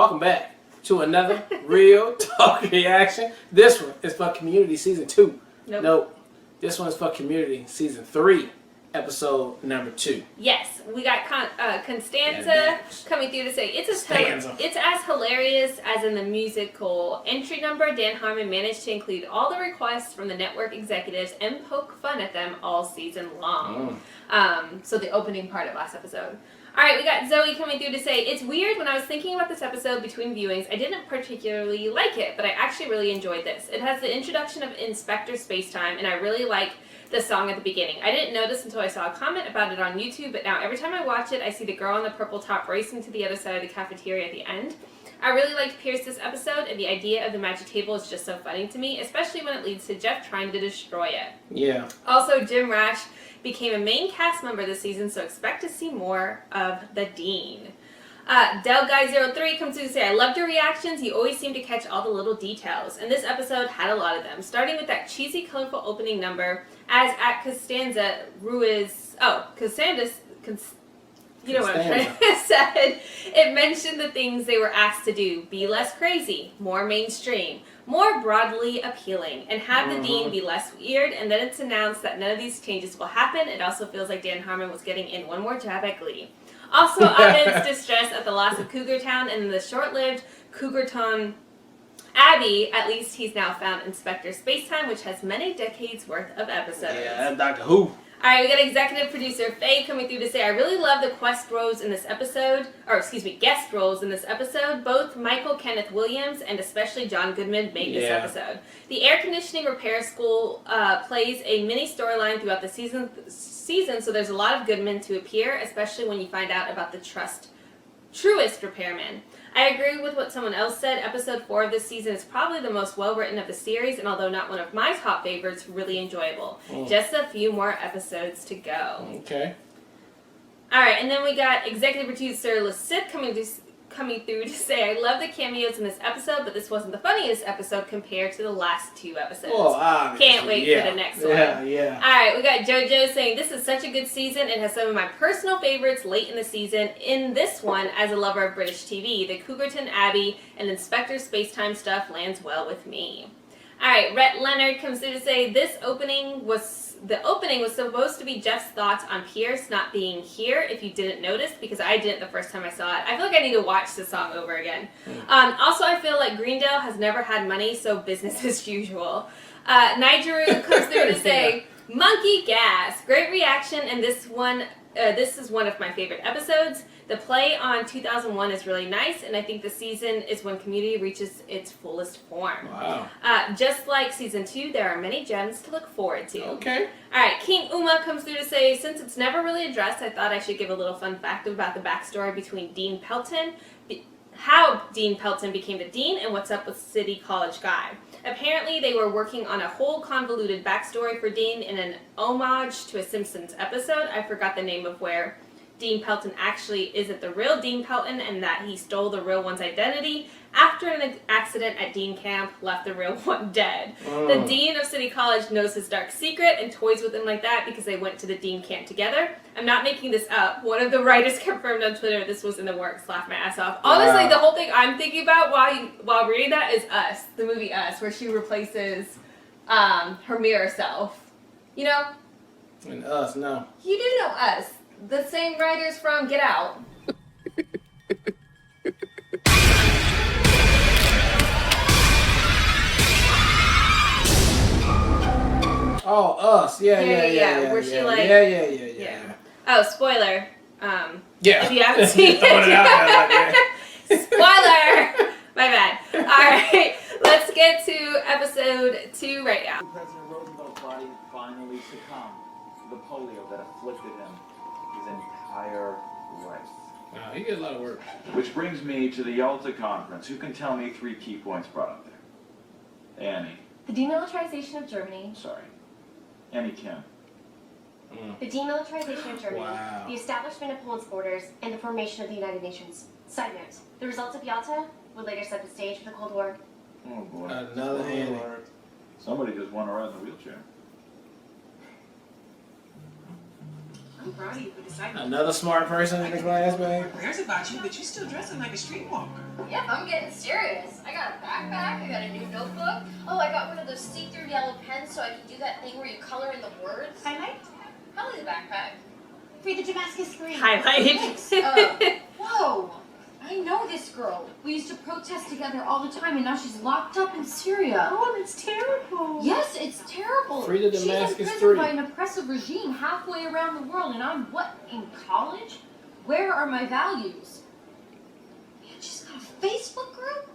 Welcome back to another Real Talk Reaction. This one is for Community Season 2. Nope. This one is for Community Season 3, Episode number 2. Yes, we got Constanza coming through to say it's as hilarious as in the musical entry number. Dan Harmon managed to include all the requests from the network executives and poke fun at them all season long. So the opening part of last episode. Alright, we got Zoe coming through to say, it's weird, when I was thinking about this episode between viewings, I didn't particularly like it, but I actually really enjoyed this. It has the introduction of Inspector Spacetime, and I really like the song at the beginning. I didn't notice until I saw a comment about it on YouTube, but now every time I watch it, I see the girl in the purple top racing to the other side of the cafeteria at the end. I really liked Pierce this episode, and the idea of the magic table is just so funny to me, especially when it leads to Jeff trying to destroy it. Yeah. Also, Jim Rash became a main cast member this season, so expect to see more of the Dean. DelGuy03 comes to say, I loved your reactions. You always seem to catch all the little details. And this episode had a lot of them, starting with that cheesy, colorful opening number, as at Costanza Ruiz. Oh, Costanza's. You know what I'm trying to say. It mentioned the things they were asked to do. Be less crazy, more mainstream, more broadly appealing, and have the Dean be less weird. And then it's announced that none of these changes will happen. It also feels like Dan Harmon was getting in one more jab at Glee. Also, Ahmed's distress at the loss of Cougar Town and the short-lived Cougar Town Abbey. At least he's now found Inspector Spacetime, which has many decades worth of episodes. Yeah, that's Doctor Who. Alright, we got executive producer Faye coming through to say, I really love the guest roles in this episode. Both Michael Kenneth Williams and especially John Goodman made this episode. The air conditioning repair school plays a mini storyline throughout the season, so there's a lot of Goodman to appear, especially when you find out about the truest repairman. I agree with what someone else said. Episode 4 of this season is probably the most well-written of the series, and although not one of my top favorites, really enjoyable. Just a few more episodes to go. Okay. Alright, and then we got executive producer Lasith coming through to say, I love the cameos in this episode, but this wasn't the funniest episode compared to the last 2 episodes. Can't wait for the next one. Yeah. Alright, we got JoJo saying, this is such a good season. It has some of my personal favorites late in the season. In this one, as a lover of British TV, the Cougarton Abbey and Inspector Spacetime stuff lands well with me. Alright, Rhett Leonard comes through to say, the opening was supposed to be Jeff's thoughts on Pierce not being here, if you didn't notice, because I didn't the first time I saw it. I feel like I need to watch the song over again. Also, I feel like Greendale has never had money, so business as usual. Nigeru comes through to say, monkey gas. Great reaction, and this is one of my favorite episodes. The play on 2001 is really nice, and I think the season is when Community reaches its fullest form. Wow. Just like Season 2, there are many gems to look forward to. Okay. Alright, King Uma comes through to say, since it's never really addressed, I thought I should give a little fun fact about the backstory between Dean Pelton, how Dean Pelton became the Dean, and what's up with City College Guy. Apparently, they were working on a whole convoluted backstory for Dean in an homage to a Simpsons episode. I forgot the name of where Dean Pelton actually isn't the real Dean Pelton, and that he stole the real one's identity after an accident at Dean Camp left the real one dead. The Dean of City College knows his dark secret and toys with him like that because they went to the Dean Camp together. I'm not making this up. One of the writers confirmed on Twitter this was in the works. Laughed my ass off. Honestly, the whole thing I'm thinking about while reading that is Us, the movie Us, where she replaces her mirror self. You know? And Us, no. You do know Us. The same writers from Get Out. Oh, Us. Yeah. Where she like... Yeah. Oh, spoiler. Yeah. If you haven't seen it. Spoiler! My bad. Alright, let's get to episode 2 right now. President Roosevelt's body finally succumbed to the polio that afflicted him his entire life. Wow, he gets a lot of work. Which brings me to the Yalta Conference. Who can tell me 3 key points brought up there? Annie. The demilitarization of Germany. Sorry. Annie Kim. The demilitarization of Germany. Wow. The establishment of Poland's borders, and the formation of the United Nations. Side note, the results of Yalta would later set the stage for the Cold War. Oh boy. Another Annie. Somebody just want to ride in the wheelchair. I'm proud of you for deciding. Another smart person in the class, babe. Cares about you, but you're still dressing like a streetwalker. Yep, I'm getting serious. I got a backpack, I got a new notebook. Oh, I got one of those see-through yellow pens so I can do that thing where you color in the words. Highlight? Probably the backpack. Read the Damascus Green. Highlight. Whoa! I know this girl. We used to protest together all the time, and now she's locked up in Syria. Oh, that's terrible. Yes, it's terrible. Free the She's Damascus imprisoned Green. by an oppressive regime halfway around the world, and I'm what, in college? Where are my values? Man, she's got a Facebook group?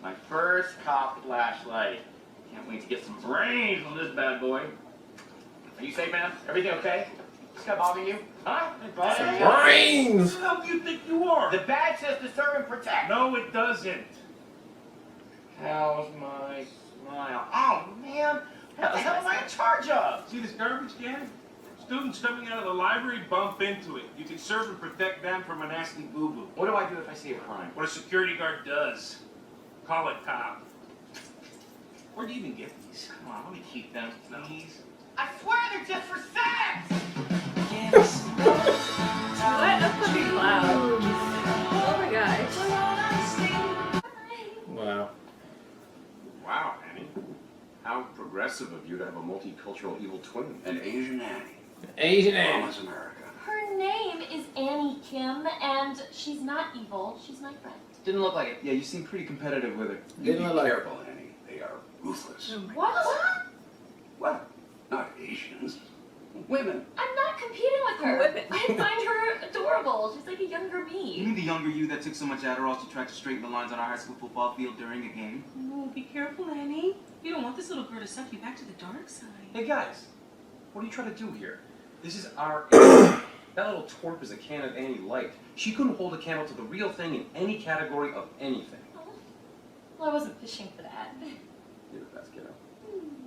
My first cop flashlight. Can't wait to get some brains on this bad boy. Are you safe, man? Everything okay? This guy bothering you? Huh? Brains! Who the hell do you think you are? The badge says to serve and protect. No, it doesn't. How's my smile? Oh, man. What the hell am I in charge of? See this garbage can? Students coming out of the library bump into it. You can serve and protect them from a nasty boo-boo. What do I do if I see a crime? What a security guard does. Call it cop. Where'd you even get these? Come on, let me keep them, please. I swear they're just for sex! What a fucking clown. Oh my gosh. Wow. Wow, Annie. How progressive of you to have a multicultural evil twin. An Asian Annie. Asian Annie. Mama's America. Her name is Annie Kim, and she's not evil. She's my friend. Didn't look like it. Yeah, you seem pretty competitive with her. You Didn't be look like careful, Annie. They are ruthless. What? What? Not Asians. Women. I'm not competing with her. Women. I find her adorable. She's like a younger You me. mean the younger you that took so much Adderall she tried to straighten the lines on our high school football field during a game? Oh, be careful, Annie. You don't want this little girl to suck you back to the dark side. Hey guys, what are you trying to do here? This is our Annie. That little twerp is a can of Annie Light. She couldn't hold a candle to the real thing in any category of anything. Well, I wasn't fishing for that. You're the best kiddo.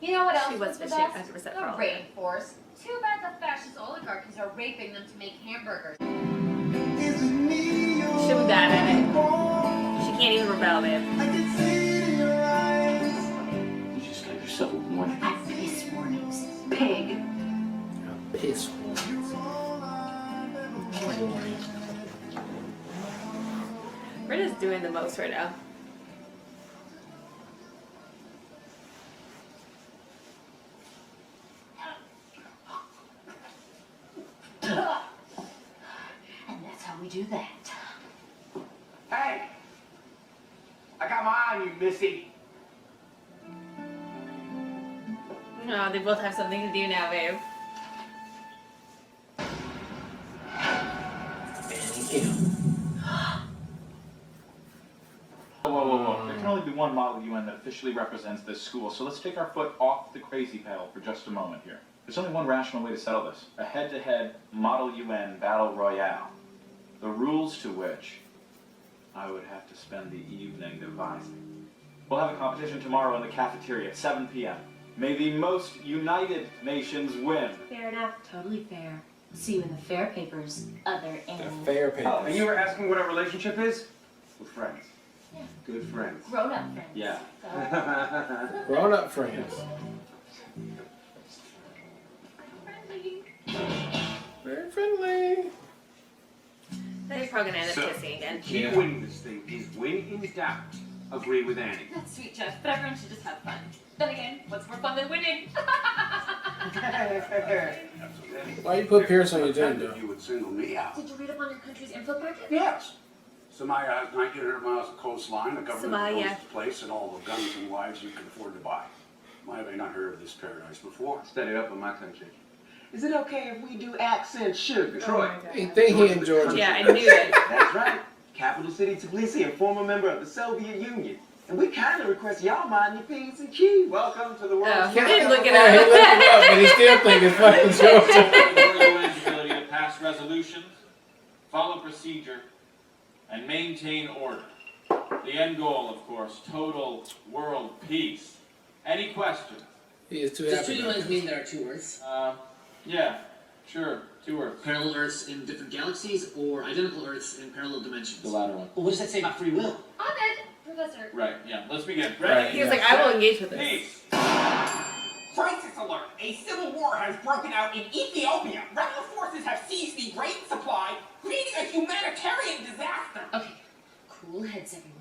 You know what else She was the fishing best? 100% The for all of it. rainforest. Too bad the fascist oligarchies are raping them to make hamburgers. Shoot that at it. She can't even rebel, babe. You just got yourself a warning. I piss warnings. Pig. Piss. We're just doing the most right now. And that's how we do that. Hey! I got my eye on you, Missy. No, they both have something to do now, babe. Whoa. There can only be one model UN that officially represents this school, so let's take our foot off the crazy pedal for just a moment here. There's only one rational way to settle this. A head-to-head Model UN Battle Royale. The rules to which I would have to spend the evening devising. We'll have a competition tomorrow in the cafeteria at 7 p.m. May the most united nations win. Fair enough. Totally fair. See you in the fair papers, other The Annie. fair Oh, and papers. you were asking what our relationship is? We're friends. Yeah. Good friends. Grown-up friends. Yeah. So, Grown up friends. friendly. Very friendly. They're probably gonna end up So, kissing again. Key to winning this thing is when in doubt, agree with Annie. That's sweet, Jeff, but everyone should just have fun. Then again, what's more fun than winning? Why you put Pierce on your Pretend agenda? that you would single me out. Did you read up on your country's info packet? Yes. Somalia has 1,900 miles of coastline, the government Somalia. owns the place, and all the guns and wives you can afford to buy. Why have I not heard of this paradise before? Set it up in my country. Is it okay if we do accent sugar? Troy. He think he in Georgia. Yeah, I knew it. That's right. Capital city Tbilisi, a former member of the Soviet Union. And we kindly request y'all mind your P's and Q's. Welcome to the world. Oh, he didn't look it Yeah, he looked it up, up. and he still think it's fucking Georgia. Your UN's ability to pass resolutions, follow procedure, and maintain order. The end goal, of course, total world peace. Any questions? He is too Does happy. two UNs mean there are two Earths? Yeah, sure, 2 Earths. Parallel Earths in different galaxies, or identical Earths in parallel dimensions? The latter one. Well, what does that say about free will? Ahmed, Professor. Right, yeah, let's begin. Right. Ready? He was like, I will engage with this. Peace. Francis, alert. A civil war has broken out in Ethiopia. Rebel forces have seized the grain supply, creating a humanitarian disaster. Okay, cool heads, everyone.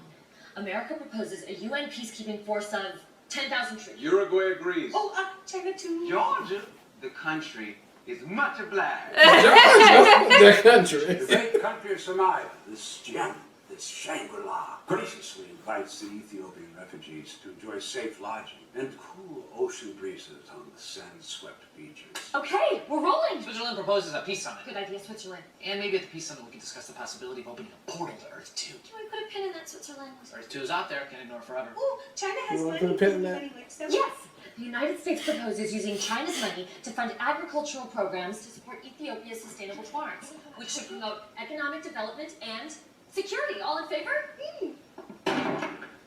America proposes a UN peacekeeping force of 10,000 troops. Uruguay agrees. Oh, China too. Georgia, the country, is much obliged. The country. The great country of Somalia, this gem, this Shangri-La, graciously invites the Ethiopian refugees to enjoy safe lodging and cool ocean breezes on the sand-swept beaches. Okay, we're rolling. Switzerland proposes a peace summit. Good idea, Switzerland. And maybe at the peace summit we can discuss the possibility of opening a portal to Earth 2. Can we put a pin in that, Switzerland? Earth 2 is out there, can't ignore it forever. Oh, China has You wanna money. put a pin in that? Yes. The United States proposes using China's money to fund agricultural programs to support Ethiopia's sustainable farms, which should promote economic development and security. All in favor?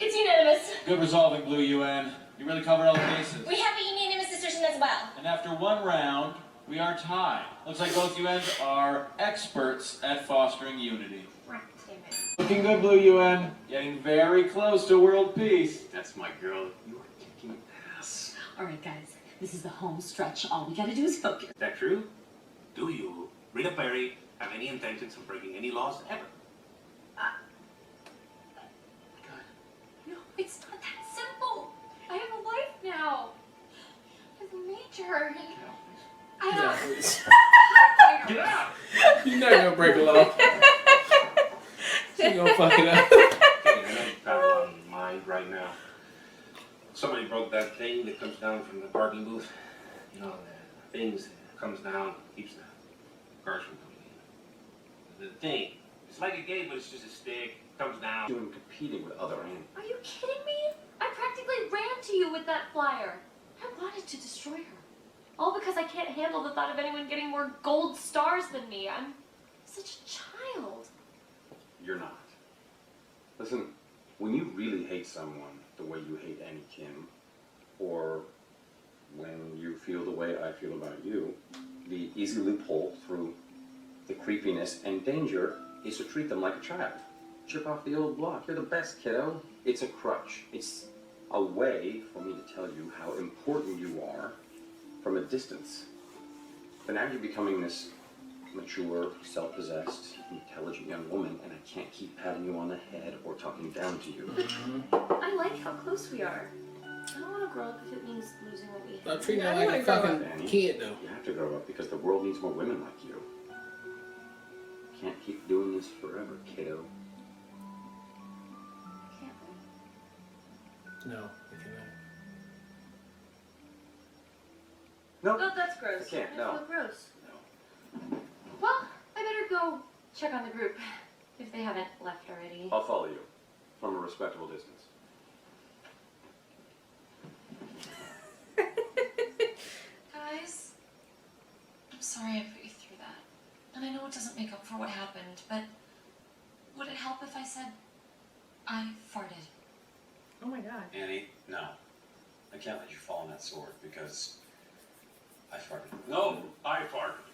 It's unanimous. Good resolving, Blue UN. You really covered all the bases. We have a unanimous decision as well. And after one round, we are tied. Looks like both UNs are experts at fostering unity. Looking good, Blue UN. Getting very close to world peace. That's my girl. You are kicking ass. All right, guys. This is the home stretch. All we gotta do is focus. Is that true? Do you, Rita Perry, have any intentions of breaking any laws ever? No, it's not that simple. I have a life now. I have a major. I Yeah, don't. please. Get out. You're not gonna break a law. She's gonna fuck it up. I know you've got a lot on your mind right now. Somebody broke that thing that comes down from the parking booth. You know, the things that comes down, keeps the cars from coming in. The thing, it's like a gate, but it's just a stick. Comes down. Doing competing with other animals. Are you kidding me? I practically ran to you with that flyer. I wanted to destroy her. All because I can't handle the thought of anyone getting more gold stars than me. I'm such a child. You're not. Listen, when you really hate someone the way you hate Annie Kim, or when you feel the way I feel about you, the easy loophole through the creepiness and danger is to treat them like a child. Chip off the old block. You're the best, kiddo. It's a crutch. It's a way for me to tell you how important you are from a distance. But now you're becoming this mature, self-possessed, intelligent young woman, and I can't keep patting you on the head or talking down to you. I like how close we are. I don't want to grow up if it means losing what we have. Stop treating her like a fucking Annie, kid, though. You have to grow up because the world needs more women like you. Can't keep doing this forever, kiddo. Can't we? No, we cannot. No. Oh, that's gross. I can't, I no. feel gross. Well, I better go check on the group if they haven't left already. I'll follow you from a respectable distance. Guys, I'm sorry I put you through that. And I know it doesn't make up for what happened, but would it help if I said I farted? Oh my god. Annie, no. I can't let you fall on that sword because I farted. No, I farted.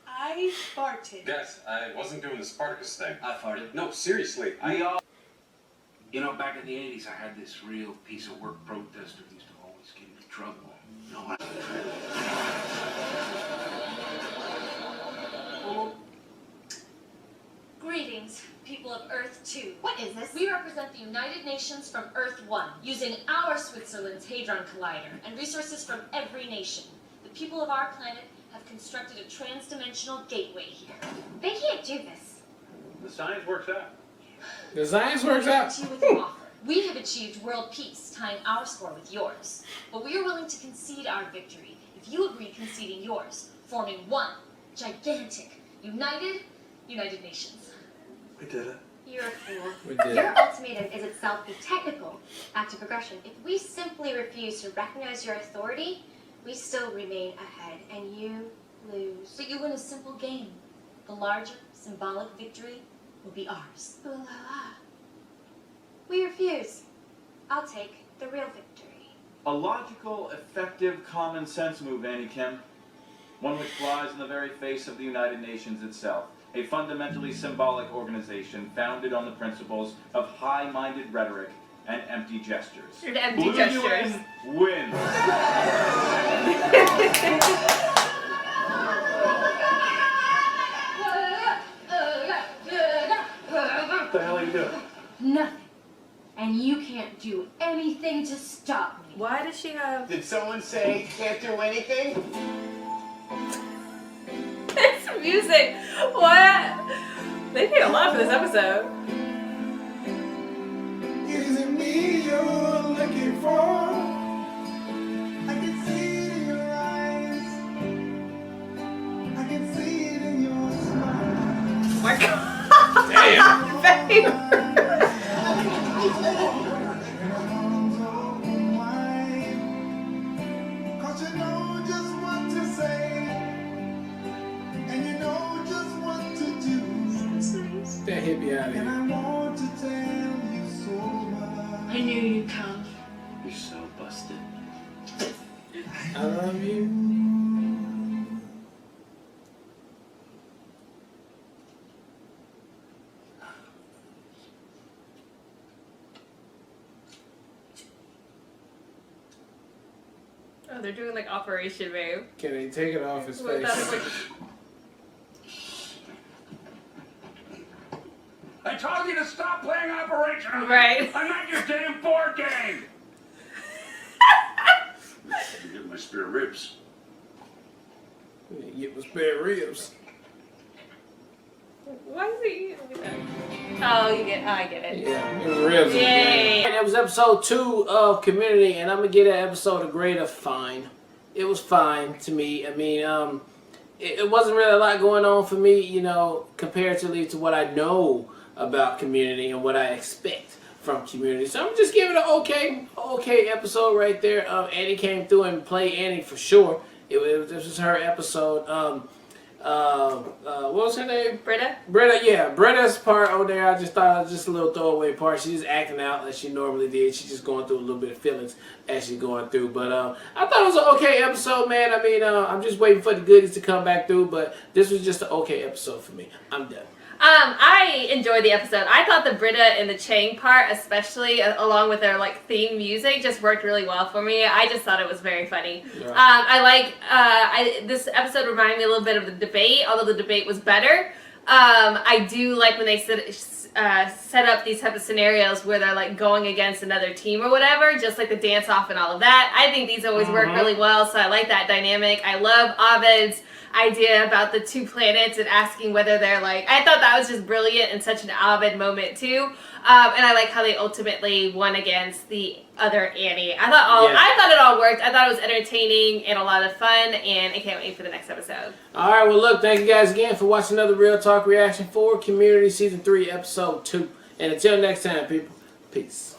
I farted. Yes, I wasn't doing the Spartacus thing. I farted. No, seriously. You know, back in the 80s, I had this real piece of work protester who used to always get into trouble. You know what? Greetings, people of Earth 2. What is this? We represent the United Nations from Earth 1, using our Switzerland's Hadron Collider and resources from every nation. The people of our planet have constructed a trans-dimensional gateway here. They can't do this. The science works out. The science works out. To you with an offer. We have achieved world peace, tying our score with yours. But we are willing to concede our victory if you agree conceding yours, forming one gigantic, United Nations. We did it. You're a fool. We did. Your ultimatum is itself a technical act of aggression. If we simply refuse to recognize your authority, we still remain ahead, and you lose. But you win a simple game. The larger, symbolic victory will be ours. Ooh la la. We refuse. I'll take the real victory. A logical, effective, common sense move, Annie Kim. One which flies in the very face of the United Nations itself. A fundamentally symbolic organization founded on the principles of high-minded rhetoric and empty gestures. And empty Blue gestures. UN wins. you can't do anything to stop me. Why does she have... Did someone say can't do anything? It's music. What? They paid a lot for this episode. Is it me you're looking for? I can see it in your eyes. I can see it in your smile. My God. Damn. Babe. Cause you know just what to say. And you know just what to do. That hippie out of And here. I want to tell you so much. I knew you'd come. You're so busted. I love you. Oh, they're doing like Operation Babe. Can he take it off his Well, that was face? like... I told you to stop playing Operation. Right. I'm not your damn board game. You get my spare ribs. Get my spare ribs. Why is he eating like that? Oh, you get... Oh, I get it. Yeah, it was ribs. Yay. That was episode 2 of Community, and I'm gonna give that episode a grade of fine. It was fine to me. I mean, it wasn't really a lot going on for me, you know, comparatively to what I know about Community and what I expect from Community. So I'm just giving it an okay episode right there. Annie came through and played Annie for sure. This was her episode. What was her name? Britta? Britta, yeah. Britta's part on there, I just thought it was just a little throwaway part. She's just acting out like she normally did. She's just going through a little bit of feelings as she's going through. But I thought it was an okay episode, man. I mean, I'm just waiting for the goodies to come back through, but this was just an okay episode for me. I'm done. I enjoyed the episode. I thought the Britta and the Chang part, especially along with their like theme music, just worked really well for me. I just thought it was very funny. Yeah. This episode reminded me a little bit of the debate, although the debate was better. I do like when they set up these type of scenarios where they're like going against another team or whatever, just like the dance off and all of that. I think these always work really well, so I like that dynamic. I love Ovid's idea about the 2 planets and asking whether they're like, I thought that was just brilliant and such an Ovid moment too. And I like how they ultimately won against the other Annie. I thought it all worked. I thought it was entertaining and a lot of fun, and I can't wait for the next episode. Alright, well look, thank you guys again for watching another Real Talk reaction for Community Season 3, Episode 2. And until next time, people, peace.